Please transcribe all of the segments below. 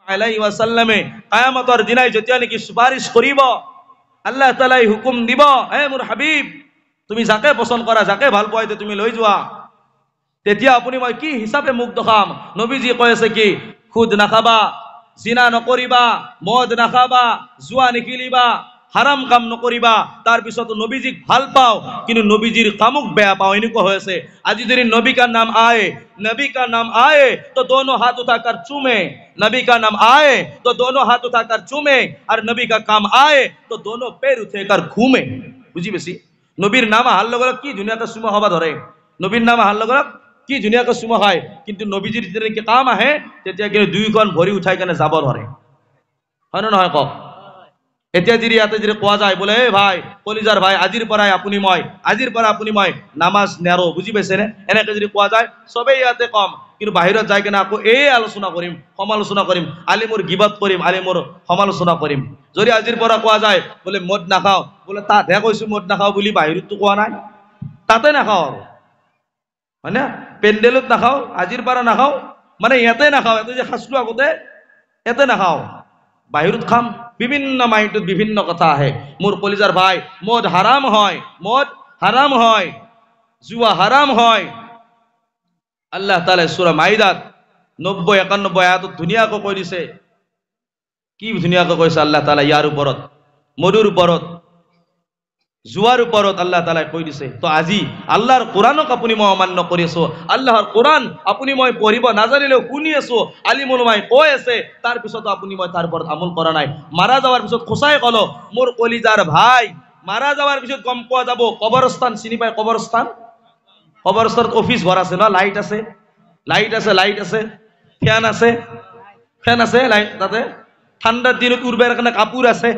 আলাইহি ওয়াসাল্লামে কিয়ামতৰ দিনাই যেতিয়া নেকি সুপাৰিশ কৰিব, আল্লাহ তাআলাই হুকুম দিব, হে মোৰ হাবিব, তুমি যাকে পছন্দ কৰা, যাকে ভাল পোৱা তুমি লৈ যোৱা। তেতিয়া আপুনি মই কি হিচাপে মুখ দেখাম? নবীজি কৈ আছে কি, সুদ নাখাবা, জিনা নকৰিবা, মদ নাখাবা, জুৱা নিখেলিবা, হাৰাম কাম নকৰিবা। তাৰ পিছত নবীজিক ভাল পাওঁ কিন্তু নবীজিৰ কামক বেয়া পাওঁ, এনেকুৱা হৈ আছে। আজি যদি নবী কা নাম আয়ে, नबी का नाम आए तो दोनों हाथ उठाकर चूमे, नबी का नाम आए तो दोनों हाथ उठाकर चूमे, और नबी का काम आए तो दोनों पैर उठेकर घूमे। বুঝি বেছি নবীর নাম আহার লগে কি ধুনীয়াকে চুমা হবা ধরে, নবীর নাম আহার লগে কি ধুনীয়াকে চুমা খায়, কিন্তু নবীজির যেতিয়া কাম আহে তেতিয়া কিন্তু দুইখন ভৰি উঠাই কেনে যাব ধৰে, হয় না নহয় কওক? এতিয়া যদি ইয়াতে যদি কোৱা যায় বোলে এ ভাই কলিজাৰ ভাই আজিৰ পৰাই আপুনি মই নামাজ নেৰো, বুজি পাইছেনে? এনেকে যদি কোৱা যায় চবেই ইয়াতে কম, কিন্তু বাহিৰত যাই কেনে আকৌ এই আলোচনা কৰিম, সমালোচনা কৰিম, আলিমুৰ গিবত কৰিম, আলিমুৰ সমালোচনা কৰিম। যদি আজিৰ পৰা কোৱা যায় বোলে মদ নাখাওঁ, বোলে তাতহে কৈছো মদ নাখাওঁ বুলি, বাহিৰততো কোৱা নাই, তাতে নাখাওঁ আৰু, হয় না? পেণ্ডেলত নাখাওঁ, আজিৰ পৰা নাখাওঁ, মানে ইয়াতে নাখাওঁ, ইয়াতে যে খাইছিলো আগতে ইয়াতে নাখাওঁ, বাহিৰত খাম। বিভিন্ন মাইণ্ডত বিভিন্ন কথা আহে। মোৰ কলিজাৰ ভাই, মদ হাৰাম হয়, মদ হাৰাম হয়, জুয়া হারাম হয়। আল্লাহ তাআলা সূরা মাইদাত 90-91 আয়াতত ধুনীয়াকৈ কৈ দিছে। কি ধুনীয়াকৈ কৈছে আল্লাহ তাআলা ইয়াৰ ওপৰত, মদুৰ ওপৰত, জুয়াৰ ওপৰত আল্লাহ তাআলাই কৈ দিছে। তো আজি আল্লাহৰ কোৰআনক আপুনি মই অমান্য কৰি আছো, আল্লাহৰ কোৰআন আপুনি মই পঢ়িব নাজানিলেও শুনি আছো, আলিম উলামাই কৈ আছে, তাৰ পিছত আপুনি মই তাৰ ওপৰত আমল কৰা নাই। মাৰা যাৱাৰ পিছত খোচাই কলো মোৰ কলিজাৰ ভাই, মাৰা যাৱাৰ পিছত গম পোৱা যাব। কবৰস্থান চিনি পায়? কবৰস্থান, কবরস্থানত অফিস ঘর আছে না, লাইট আছে, লাইট আছে, ফ্যান আছে লাইট, তাতে ঠান্ডার দিনত উড়বার কারণে কাপড় আছে,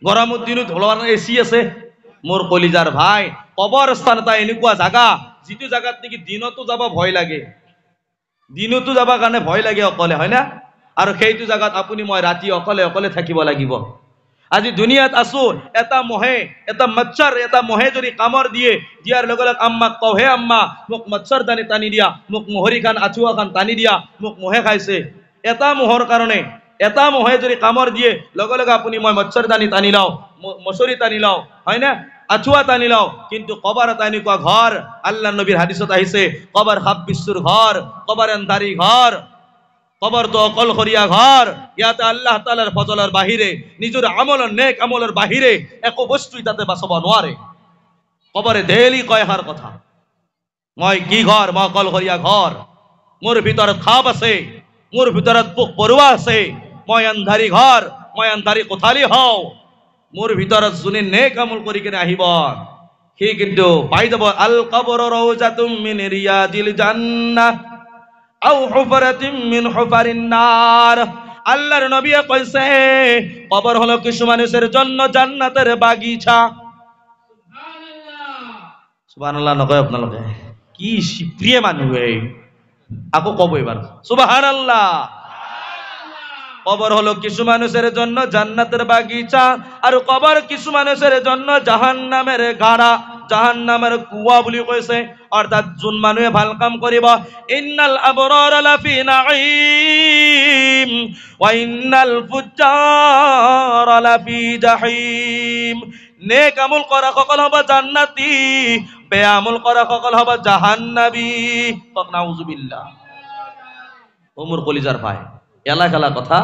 গরমের দিনত হলোয়ার এসি আছে। মোর কলিজার ভাই, কবরস্থান এটা এনেকুৱা জাগা যিটো জাগাত নেকি দিনতো যাব ভয় লাগে, দিনতো যাবার কারণে ভয় লাগে অকলে, হয় না? আর সেইটো জাগাত আপুনি মই রাতি অকলে থাকিব লাগিব। আজি দুনিয়াত আছো, এটা মহে, এটা মচ্ছৰ, এটা মহে যদি কামড় দিয়ে, দিয়াৰ লগে লগে আম্মাক কওঁ, হে আম্মা মোক মচ্ছৰ দানি টানি দিয়া, মোক মহৰি খান আঁঠুৱা খান টানি দিয়া, মোক মহে খাইছে। এটা মহৰ কাৰণে, এটা মহে যদি কামড় দিয়ে, লগে লগে আপুনি মই মচ্ছৰ দানি টানি লওঁ, মছৰি টানি লওঁ, হয় না? আঁঠুৱা টানি লওঁ। কিন্তু কবৰ এটা এনেকুৱা ঘৰ, আল্লাহ নবীৰ হাদিছত আহিছে, কবৰ সাপ বিশ্বুৰ ঘৰ, কবৰ আন্ধাৰী ঘৰ, কবৰ তো অকলশৰীয়া ঘৰ। ইয়াতে আল্লাহ তাআলাৰ ফজলৰ বাহিৰে, নিজৰ আমলৰ নেক আমলৰ বাহিৰে একো বস্তু তাতে বাছব নোৱাৰে। কবৰে ডেইলি কয় এষাৰ কথা, মই কি ঘৰ? মই অকলশৰীয়া ঘৰ, মোৰ ভিতৰত খাপ আছে, মোৰ ভিতৰত পোক পৰুৱা আছে, মই আন্ধাৰী ঘৰ, মই আন্ধাৰী কোঠালি হওঁ। মোৰ ভিতৰত যোনে নেক আমল কৰি কিনে আহিব সি কিন্তু পাই যাব। আল কবৰ রওজাতুম মিন রিয়াদিল জান্নাহ আও হুফরাতিম মিন হুফারিন নার। আল্লাহর নবী কইছে কবর হলো কিছু মানুষের জন্য জান্নাতের বাগিচা। সুবহানাল্লাহ, সুবহানাল্লাহ নকয় আপনালোকে? কি প্রিয় মানুহ এই, আকৌ কব এবার সুবহানাল্লাহ। কবর হলো কিছু মানুষের জন্য জান্নাতের বাগিচা, আর কবর কিছু মানুষের জন্য জাহান্নামের গাড়া, জাহান্নামের কুয়া বুলি কৈছে। অর্থাৎ যোন মানুহে ভাল কাম কৰিব, ইন্নাল আবৰাৰ লাফি নাঈম ওয়া ইন্নাল ফুজ্জাৰ লাফি জাহিম। নেক আমল কৰা সকল হ'ব জান্নাতি, বেয়া আমল কৰা সকল হ'ব জাহান্নামী। তক নাউজুবিল্লাহ। ও মোৰ কলিজাৰ ভাই, এলা খেলা কথা।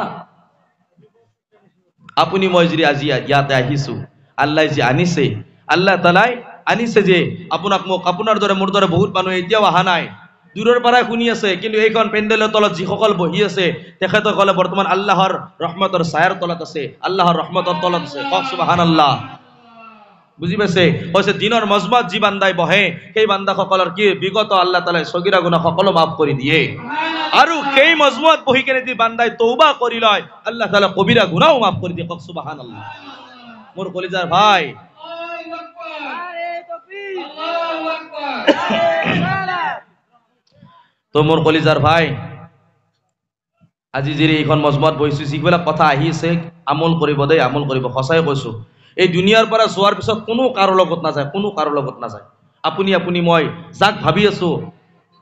আপুনি মই যদি আজি ইয়াতে আহিছো, আল্লাহ যে আনিছে, আল্লাহ তাআলাই আনিছে যে আপোনাক মোক, আপোনাৰ দৰে মোৰ দৰে বহুত মানুহ এতিয়াও অহা নাই, দূৰৰ পৰাই শুনি আছে। কিন্তু এইখন পেণ্ডেলৰ তলত যিসকল বহি আছে তেখেতসকলে বৰ্তমান আল্লাহৰ ৰহমতৰ ছায়াৰ তলত আছে, আল্লাহৰ ৰহমতৰ তলত আছে। কওক সুবহানাল্লাহ। বুজি পাইছে? কৈছে দিনৰ মজমাত যি বান্দাই বহে সেই বান্দাসকলৰ কি বিগত আল্লাহ তাআলাই সগীৰা গুনাহ সকলো মাফ কৰি দিয়ে। আৰু সেই মজমাত বহি কেনে যি বান্দাই তওবা কৰি লয়, আল্লাহ তাআলা কবিৰা গুনাহও মাফ কৰি দিয়ে। কওক সুবহানাল্লাহ। মোৰ কলিজাৰ ভাই, তো মোৰ কলিজাৰ ভাই, আজি যদি এইখন মজমাত বহিছো, যিবিলাক কথা আহি আছে আমল কৰিব দেই, আমল কৰিব। সঁচাই কৈছো, এই দুনিয়াৰ পৰা যোৱাৰ পিছত কোনো কাৰো লগত নাযায়, কোনো কাৰো লগত নাযায়। আপুনি মই যাক ভাবি আছো,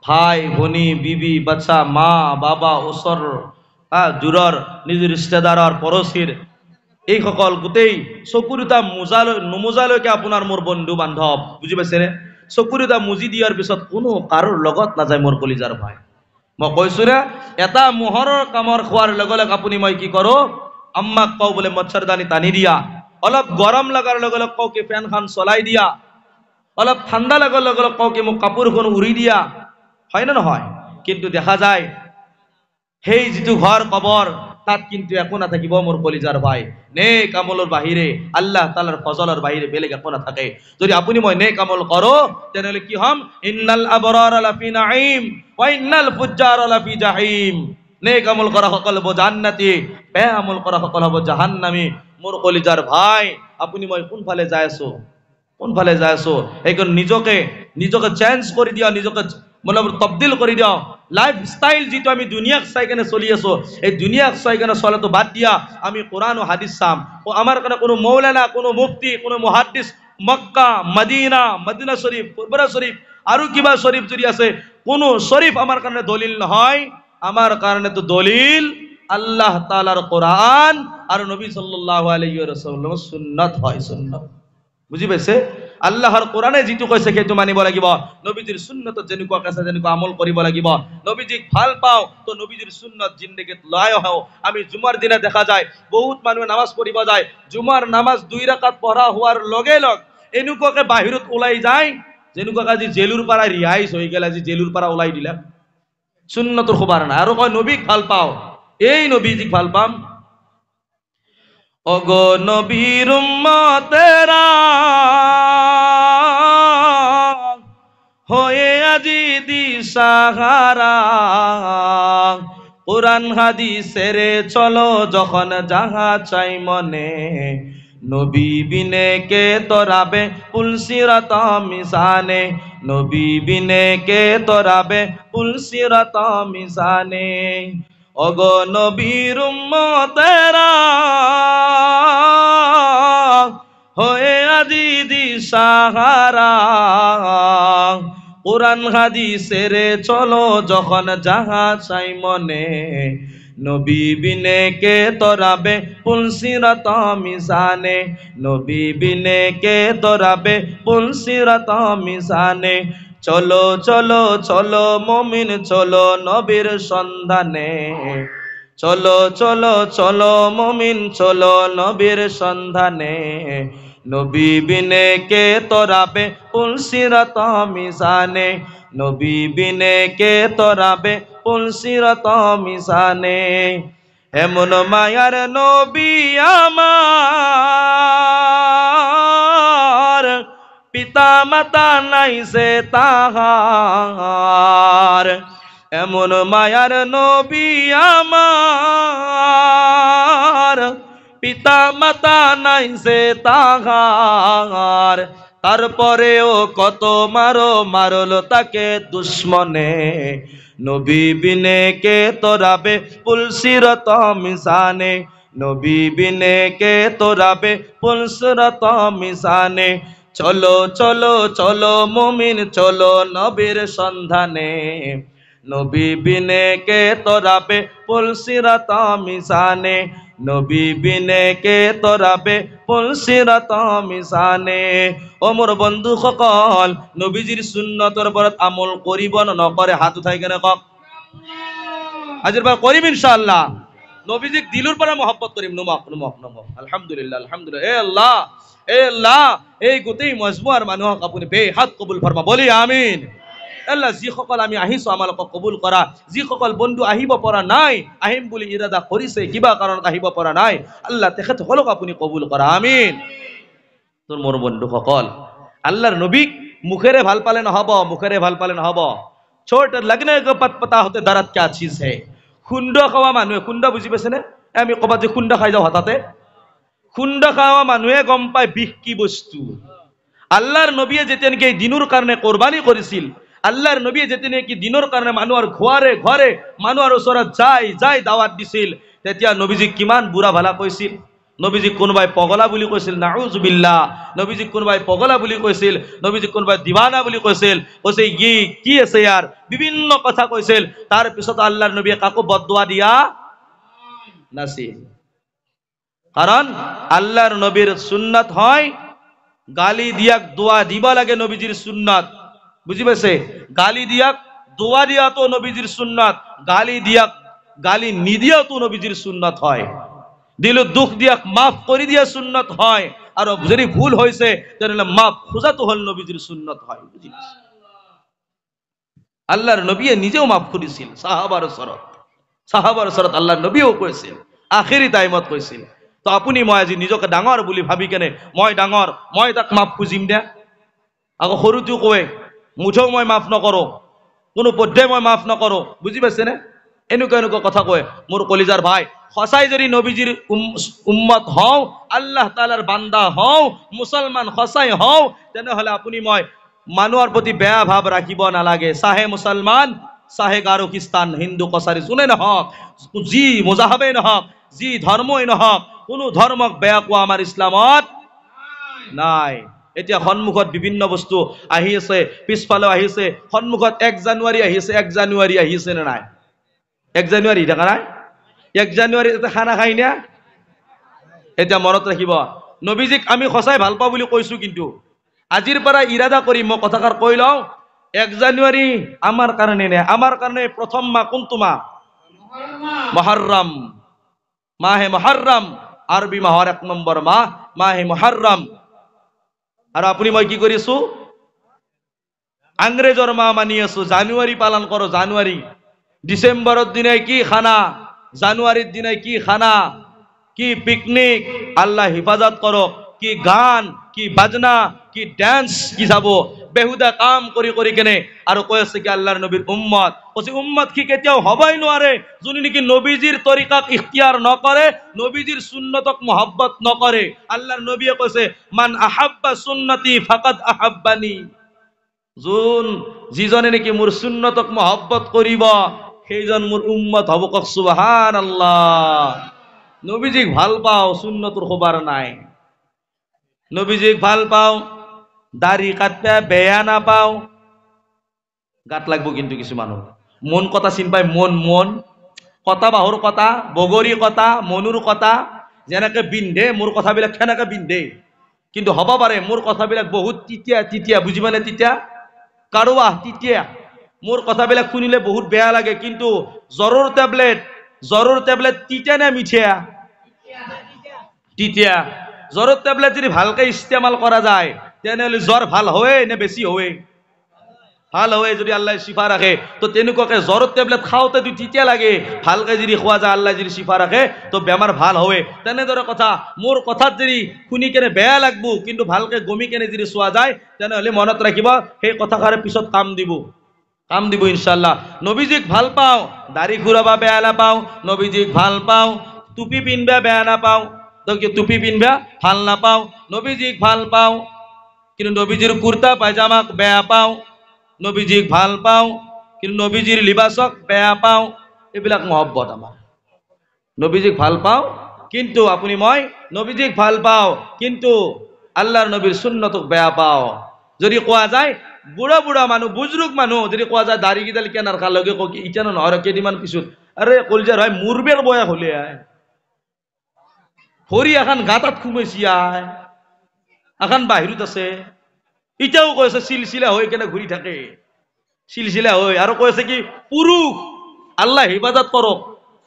ভাই ভনী বিবি বাচ্চা মা বাবা ওচৰ দূৰৰ নিজৰ ৰিষ্টেদাৰৰ পৰশীৰ এইসকল গোটেই চকুৰিতা নুমোজালৈকে আপোনাৰ মোৰ বন্ধু বান্ধৱ, বুজি পাইছেনে? চকুৰিতা মুজি দিয়াৰ পিছত কোনো কাৰোৰ লগত নাযায় মোৰ কলিজাৰ ভাই। মই কৈছো ৰে, এটা মোহৰৰ কামৰ খোৱাৰ লগে লগে আপুনি মই কি কৰো, আম্মাক কওঁ বোলে মচ্ছৰদানি টানি দিয়া, অলপ গৰম লগাৰ লগে লগে কওঁ কি ফেনখন চলাই দিয়া, অলপ ঠাণ্ডা লগাৰ লগে লগে কওঁ কি মোক কাপোৰখন উৰি দিয়া, হয় না নহয়? কিন্তু দেখা যায় সেই যিটো ঘৰ কবৰ তাত কিন্তু একো নাথাকিব মোৰ কলিজাৰ ভাই। নেক আমলৰ বাহিৰে, আল্লাহ তাআলাৰ ফজলৰ বাহিৰে বেলেগ একো নাথাকে। যদি আপুনি মই নেক আমল কৰো তেনেহলে কি হম, ইন্নাল আবৰাৰ লাফি নাঈম ওয়া ইন্নাল ফুজ্জাৰ লাফি জাহিম। নেক আমল কৰা সকল হ'ব জান্নাতি, বেয়া আমল কৰা সকল হ'ব জাহান্নামী। মোৰ কলিজাৰ ভাই, আপুনি মই কোনফালে যাই আছো, কোনফালে যাই আছো? এইখন নিজকে চেঞ্জ কৰি দিয়া, নিজকে মানে তবদিল কৰি দিয়া। লাইফ স্টাইল যিটো আমি দুনিয়াক চাই কেনে চলি আছো, এই দুনিয়াক চাই কেনে চলাটো বাদ দিয়া আমি কোরআন ও হাদিস চাম। ও আমার কারণে কোনো মৌলানা, কোনো মুফতি, কোনো মুহাদ্দিস, মক্কা, মদিনা শরীফ, কুরবারা শরীফ আৰু কিবা শরীফ যদি আছে, কোনো শরীফ আমার কারণে দলিল নহয়। আমার কারণে তো দলিল আল্লাহ তাআলার কোরআন আর নবী সাল্লাল্লাহু আলাইহি ওয়াসাল্লামের সুন্নাত হয়। সুন্নাত বুজি পাইছে? আল্লাহর কোরআনে যিটো কৈছে সেইটো মানিব লাগিব, নবীজিৰ সুন্নত যেনেকুৱা কৈছে যেনেকুৱা আমল কৰিব লাগিব। নবীজিক ভাল পাও তো নবীজিৰ সুন্নত জিন্দগীত লৈ আহো। আমি জুমাৰ দিনা দেখা যায় বহুত মানুহে নামাজ পঢ়িব যায়, জুমাৰ নামাজ 2 ৰাকাত পঢ়া হোৱাৰ লগে লগ এনেকুৱাকে বাহিৰত ওলাই যায় যেনেকুৱা আজি জেলুৰ পৰা ৰিহাইজ হৈ গেল, আজি জেলুৰ পৰা ওলাই দিলা, সুন্নতৰ খবৰ নাই। আৰু কয় নবীক ভাল পাও, এই নবীজিক ভাল পাম। ওগো নবীর উম্মতেরা হয়ে আজি দিশাহারা, কুরআন হাদিসের চলো যখন যাহা চাই মনে, নবী বিনে কে তোরাবে পুলসিরাত মিজানে, নবী বিনে কে তোরাবে পুলসিরাত মিজানে। ওগো নবীর উম্মতেরা হয়ে আজি দিশাহারা, কুরআন হাদিসের চলো যখন যাহা চাই মনে, নবী বিনে কে তোরাবে পুলসিরাত মিজানে, নবী বিনে কে তোরাবে পুলসিরাত মিজানে। চলো চলো চলো মুমিন চলো নবীর সন্ধানে, চলো চলো চলো মুমিন চলো নবীর সন্ধানে, নবী বিনে কে তোরাবে পুলসিরাত মিজানে, নবী বিনে কে তোরাবে পুলসিরাত মিজানে। এমন মায়ার নবী আমার, পিতা মাতা নাই সে তাহার, এমন মায়ার নবী আমার, পিতা মাতা নাই সে তাহার, তারপরেও কত মারলো তাকে দুশ্মনে, নবী বিনে কে তোরাবে পুলসিরাত মিজানে, নবী বিনে কে তোরাবে পুলসিরাত মিজানে। চলো চলো চলো মুমিন চলো নবীর সন্ধানে, নবী বিনে কে তোরাবে পুলসিরাত মিজানে, নবী বিনে কে তোরাবে পুলসিরাত মিজানে। ও মোর বন্ধু সকল, নবীজির সুন্নতৰ ওপৰত আমল কৰিব নকৰে হাত উঠাই কেনে কওক। আজিৰ পৰা কৰিম ইনশাআল্লাহ। নবীজিক দিলৰ পৰা মহব্বত কৰিম। নমক নমক নমক। আলহামদুলিল্লাহ আলহামদুলিল্লাহ। এ আল্লাহ, এ আল্লাহ, এই গোটেই মজমুৱাৰ মানুহক আপুনি বেহাত কবুল ফৰমা, বলি আমিন। আল্লাহ, যিসকল আমি আহিছো আমালোকক কবুল কৰা, যিসকল বন্ধু আহিব পৰা নাই, আহিম বুলি ইৰাদা কৰিছে কিবা কাৰণত আহিব পৰা নাই, আল্লাহ তেখেতসকলক আপুনি কবুল কৰা, আমিন। তোৰ মোৰ বন্ধুসকল, আল্লাহৰ নবীক মুখেৰে ভাল পালে নহব, মুখেৰে ভাল পালে নহব। ছোট লগনে কে পত পতা হতে দরদ क्या चीज है। খুন্দ খাওয়া মানুহে, খুন্দ বুজি পাইছেনে? আমি ক'বাত যে খুন্দ খাই যাওঁ হঠাতে, খুন্দ খাওয়া মানুহে গম পায় বিষ কি বস্তু। আল্লাহর নবীয়ে যেতিয়া নেকি দিনৰ কাৰণে কোৰবানি কৰিছিল, আল্লাহৰ নবীয়ে যেতিয়া নেকি দিনৰ কাৰণে মানুহৰ ঘৰে ঘৰে মানুহৰ ওচৰত যাই দাৱাত দিছিল, তেতিয়া নবীজি কিমান বুঢ়া ভালা কৈছিল। নবীজি কোনোবাই পগলা বুলি কৈছিল, নাউজুবিল্লাহ। নবীজি কোনোবাই পগলা বুলি কৈছিল, নবীজি কোনোবাই দিৱানা বুলি কৈছিল, কৈছে কি আছে ইয়াৰ, বিভিন্ন কথা কৈছিল। তাৰ পিছত আল্লাহৰ নবীয়ে কাকো বদদুৱা দিয়া নাছিল। কারণ আল্লাহর নবীর সুন্নাত হয় গালি দিয়াক দোয়া দিবা লাগে নবীজির সুন্নাত, বুঝি পাইছে? গালি দিয়াক দোয়া দিয়া তো নবীজির সুন্নাত, গালি দিয়াক গালি নিদিয়াও তো নবীজির সুন্নাত হয়, দিল দুঃখ দিয়াক মাফ করে দিয়া সুন্নাত হয়, আর যদি ভুল হয়েছে তাহলে মাফ খোঁজা তো হল নবীজির সুন্নাত হয়। বুঝি আল্লাহর নবী নিজেও মাফ করেছিল সাহাবার সরত আল্লাহর নবীও কইছিল, আখেরি টাইমত কইছিল। তো আপুনি মই আজি নিজকে ডাঙৰ বুলি ভাবি কেনে মই ডাঙৰ, মই তাক মাফ খুজিম দে, আকৌ সৰুটো কয় মুঠেও মই মাফ নকৰো, কোনো পধ্যে মই মাফ নকৰো, বুজি পাইছেনে? এনেকুৱা এনেকুৱা কথা কয়। মোৰ কলিজাৰ ভাই, সঁচাই যদি নবীজিৰ উম্মত হওঁ, আল্লাহ তাআলাৰ বান্দা হওঁ, মুছলমান সঁচাই হওঁ, তেনেহলে আপুনি মই মানুহৰ প্ৰতি বেয়া ভাৱ ৰাখিব নালাগে। চাহে মুছলমান, চাহে গাৰো খ্ৰীষ্টান, হিন্দু কছাৰী যোনে নহওক, যি মুজাহাবেই নহওক, যি ধৰ্মই নহওক, কোনো ধৰ্মক বেয়া কোৱা আমাৰ ইছলামত নাই। এতিয়া সন্মুখত বিভিন্ন বস্তু আহি আছে, পিছফালেও আহিছে, সন্মুখত 1 জানুৱাৰী আহিছে, 1 জানুৱাৰী আহিছে নে নাই? 1 জানুৱাৰী দেখা নাই? 1 জানুৱাৰী এটা খানা খাই না? এতিয়া মনত ৰাখিব, নবীজিক আমি সঁচাই ভাল পাওঁ বুলি কৈছো, কিন্তু আজিৰ পৰা ইৰাদা কৰি মই কথাষাৰ কৈ লওঁ, 1 জানুৱাৰী আমাৰ কাৰণে নে? আমাৰ কাৰণে প্ৰথম মাহ কোনটো মাহ? মুহৰ্ৰম, মাহে মুহৰ্ৰম, আৰবী মাহৰ 1 নম্বৰ মাহ মাহে মুহৰ্ৰম। আৰু আপুনি মই কি কৰিছো? আংগ্ৰেজৰ মাহ মানি আছো, জানুৱাৰী পালন কৰো। জানুৱাৰী, ডিচেম্বৰৰ দিনাই কি খানা, জানুৱাৰীৰ দিনাই কি খানা, কি পিকনিক, আল্লাহ হিফাজত করো, কি গান, কি বাজনা, কি ডান্স, কি যাব বেহুদা কাম কৰি কৰি কেনে আৰু কৈ আছে কি আল্লাহৰ নবীৰ উম্মত, কৈছে উম্মত কি কেতিয়াও হবাই নোৱাৰে যোনে নেকি নবীজিৰ তৰিকাক ইখতিয়াৰ নকৰে, নবীজিৰ সুন্নতক মহব্বত নকৰে। আল্লাহৰ নবীয়ে কৈছে মান আহাব্বা সুন্নতি ফাকাদ আহাব্বানি, যিজনে নেকি মোৰ সুন্নতক মহব্বত কৰিব সেইজন মোৰ উম্মত হব। কক সুবহানাল্লাহ। নবীজিক ভাল পাও, সুন্নতৰ খবৰ নাই। নবীজিক ভাল পাও, দাড়ি কাটতে বেয়া নাপাও, গাত লাগব কিন্তু কিছু মানুহ মন কথা চিন পায়, মন কথা, বাহুৰ কথা, বগৰী কথা, মনুৰ কথা, যেনেকে বিন্ধে মোৰ কথাবিলাক সেনেকে বিন্ধে, কিন্তু হ'ব পাৰে মোৰ কথাবিলাক বহুত তিতিয়া, বুজি মানে তিতিয়া কাৰুৱা তিতিয়া, মোৰ কথাবিলাক শুনিলে বহুত বেয়া লাগে, কিন্তু জ্বৰৰ টেবলেট তিতা নে মিঠা? তিতিয়া। জ্বৰৰ টেবলেট যদি ভালকে ইস্তেমাল কৰা যায় তেনেহলে জ্বৰ ভাল হয় নে বেছি হয়? ভাল হয়, যদি আল্লাহ শিফা ৰাখে। তো তেনেকুৱাকে জ্বৰৰ টেবলেট খাওঁতে তিতিয়া লাগে, ভালকে যদি খোৱা যায়, আল্লাহ যদি শিফা ৰাখে তো বেমাৰ ভাল হয়। তেনেদৰে কথা, মোৰ কথাত যদি শুনি কেনে বেয়া লাগব, কিন্তু ভালকে গমি কেনে যদি চোৱা যায় তেনেহলে মনত ৰাখিব সেই কথাষাৰে পিছত কাম দিব ইনশাআল্লাহ। নবীজিক ভাল পাওঁ, দাড়ি খুৰাবা বেয়া নাপাওঁ, নবীজিক ভাল পাওঁ, টুপি পিন্ধবা বেয়া নাপাওঁ, টুপি পিন্ধবা ভাল নাপাওঁ, নবীজিক ভাল পাওঁ, কিন্তু নবীজিৰ কুৰ্তা পায়জামাক বেয়া পাওঁ, নবীজিক ভাল পাওঁ কিন্তু নবীজিৰ লিবাসক বেয়া পাওঁ। এইবিলাক মহব্বত আমাৰ। নবীজিক ভাল পাওঁ কিন্তু আপুনি মই নবীজিক ভাল পাওঁ কিন্তু আল্লাহৰ নবীৰ সুন্নতক বেয়া পাওঁ। যদি কোৱা যায় বুঢ়া মানুহ, বুজৰুক মানুহ যদি কোৱা যায় দাড়ি কিডাল কিয় নাৰখা, লগে ক কি ইতিয়া নহয় কেইদিনমান পিছত, আৰে কলজাৰ হয় মুৰবেৰ বয়া হলে ভৰি এখন গাঁতত সোমাইছি, এখন বাহিৰত আছে, এতিয়াও কৈছে চিলচিলা হৈ কেনে ঘূৰি থাকে, চিলচিলা হৈ, আৰু কৈছে কি পুৰুষ, আল্লাহ হিফাজত কৰক।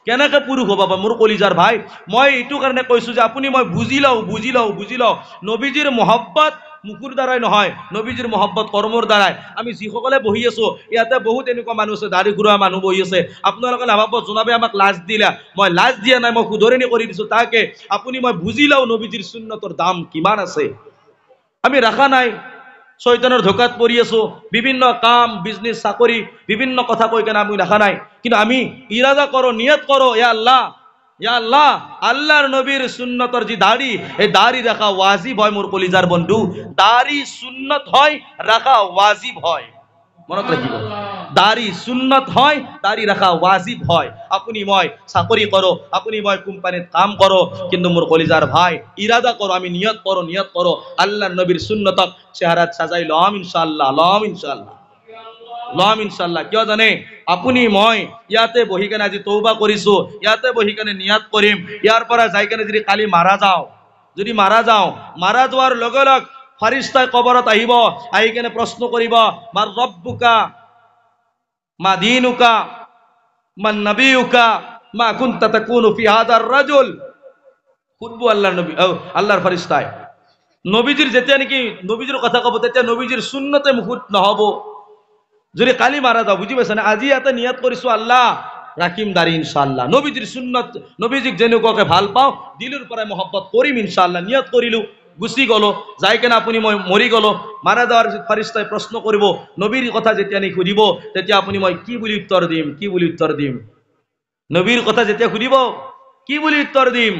কেনেকে পুৰুষ হবা মোৰ কলিজাৰ ভাই? মই এইটো কাৰণে কৈছো যে আপুনি মই বুজি লওঁ নবীজিৰ মহব্বত মুখৰ দ্বাৰাই নহয়, নবীজিৰ মহব্বত কৰ্মৰ দ্বাৰাই। আমি যিসকলে বহি আছো ইয়াতে বহুত এনেকুৱা মানুহ আছে, দাড়ি ঘূৰা মানুহ বহি আছে, আপোনালোকে নাভাবব জনাবে আমাক লাজ দিলা, মই লাজ দিয়া নাই, মই শুধৰণি কৰি দিছো তাকে আপুনি মই বুজি লওঁ নবীজিৰ সুন্নতৰ দাম কিমান আছে। আমি ৰাখা নাই, শয়তানৰ ধোকাত পৰি আছো, বিভিন্ন কাম বিজনেছ চাকৰি বিভিন্ন কথা কৈ কেনে আমি ৰাখা নাই, কিন্তু আমি ইৰাদা কৰো, নিয়ত কৰো, ইয়া আল্লাহ আল্লাহর নবীর সুন্নতর যে দাড়ি, এই দাড়ি রাখা ওয়াজিব হয়। মোর কলিজার বন্ধু, দাড়ি সুন্নত হয়, রাখা ওয়াজিব হয়। মনত রাখিব, দাড়ি সুন্নত হয়, দাড়ি রাখা ওয়াজিব হয়। আপনি মই চাকরি করো, আপনি মই কোম্পানিত কাম করো, কিন্তু মোর কলিজার ভাই ইরাদা করো, আমি নিয়ত করো আল্লাহর নবীর সুন্নতক চেহারাত সাজাই লম ইনশাআল্লাহ, লম ইনশাআল্লাহ। কিয় জানে? আপুনি মই ইয়াতে বহি কেনে আজি তৌবা কৰিছো, ইয়াতে বহি কেনে নিয়াত কৰিম, ইয়াৰ পৰা যাই কেনে যদি কালি মাৰা যাওঁ, যদি মাৰা যাওঁ, মাৰা যোৱাৰ লগে লগ ফাৰিস্তাই কবৰত আহিব, আহি কেনে প্ৰশ্ন কৰিব, মাৰ ৰব্বুকা মা দীনুকা মান নবিয়ুকা মা কুনতা তাকুনু ফি হাদার রাজুল। খুদবু আল্লাহর নবী, আল্লাহর ফারিস্তাই নবীজির যেতিয়া নাকি নবীজির কথা কব, তেতিয়া নবীজির সুন্নতে মুখত নহব। যদি কালি মারা যাও, বুঝি পাইছা না? আজি ইয়াতে নিয়াত কৰিছো আল্লাহ ৰাখিম দাড়ি ইনশাআল্লাহ, নবীজিৰ সুন্নত, নবীজিক যেনেকুৱাকে ভাল পাওঁ দিলৰ পৰাই মহব্বত কৰিম ইনশাআল্লাহ, নিয়াত কৰিলো, গুচি গলো, যাই কেনে আপুনি মই মৰি গলো, মাৰা যাওয়াৰ ফাৰিস্তাই প্ৰশ্ন কৰিব, নবীৰ কথা যেতিয়া নি সুধিব, তেতিয়া আপুনি মই কি বুলি উত্তৰ দিম, কি বুলি উত্তৰ দিম? নবীৰ কথা যেতিয়া সুধিব কি বুলি উত্তৰ দিম?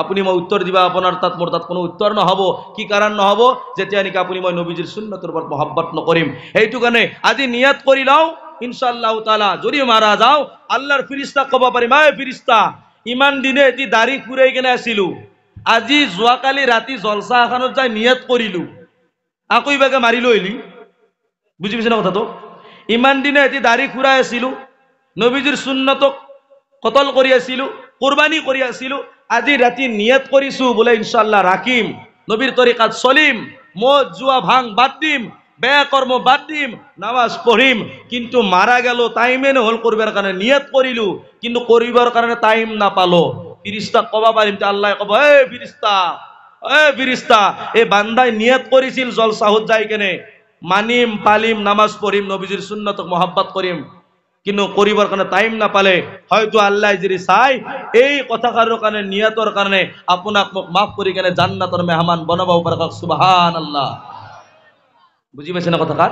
আপুনি মই উত্তৰ দিবা, আপোনাৰ তাত মোৰ তাত কোনো উত্তৰ নহব। কি কাৰণ নহব? যেতিয়া নেকি আপুনি মই নবীজিৰ সুন্নতৰ ওপৰত মহব্বত নকৰিম। সেইটো কাৰণে আজি নিয়াত কৰি লওঁ ইনশাআল্লাহ তাআলা, যদি মাৰা যাওঁ আল্লাহৰ ফিৰিস্তাক ক'ব পাৰিম, এই ফিৰিস্তা, ইমান দিনে এটি দাড়ি খুৰাই কেনে আছিলো, আজি যোৱাকালি ৰাতি জলসা এখনত যাই নিয়াত কৰিলো, আকৌ ইবাকে মাৰি লৈ আহিলি। বুজি পাইছে না কথাটো? ইমান দিনে এটি দাড়ি খুৰাই আছিলো, নবীজিৰ সুন্নতক কতল কৰি আছিলো, কুৰবানি কৰি আছিলো, আজি ৰাতি নিয়ত কৰিছো বোলে ইনশাআল্লাহ ৰাখিম, নবীৰ তৰিকাত চলিম, মদ জুয়া ভাং বাদ দিম, বেয়া কর্ম বাদ দিম, নামাজ পঢ়িম, কিন্তু মারা গেল টাইমে নহল করবার কারণে নিয়ত করিলু, কিন্তু করিবার কারণে টাইম না পালো। ফিরিস্তা কবা পারিম, আল্লাহ কব, এ ফিরিস্তা, এ বান্দায় নিয়ত করিছিল জলসাহত যাই কেনে মানিম পালিম নামাজ পঢ়িম নবীজির সুন্নতক মহব্বত করিম, কিন্তু করিবার কারণে টাইম না পালে, হয়তো আল্লাহ যদি চাই এই কথাকাৰৰ কাৰণে নিয়তৰ কাৰণে আপোনাক মোক মাফ কৰি কেনে জান্নাতৰ মেহমান বনাব পাৰে। সুবহানাল্লাহ। বুজি পাইছে না কথাকাৰ?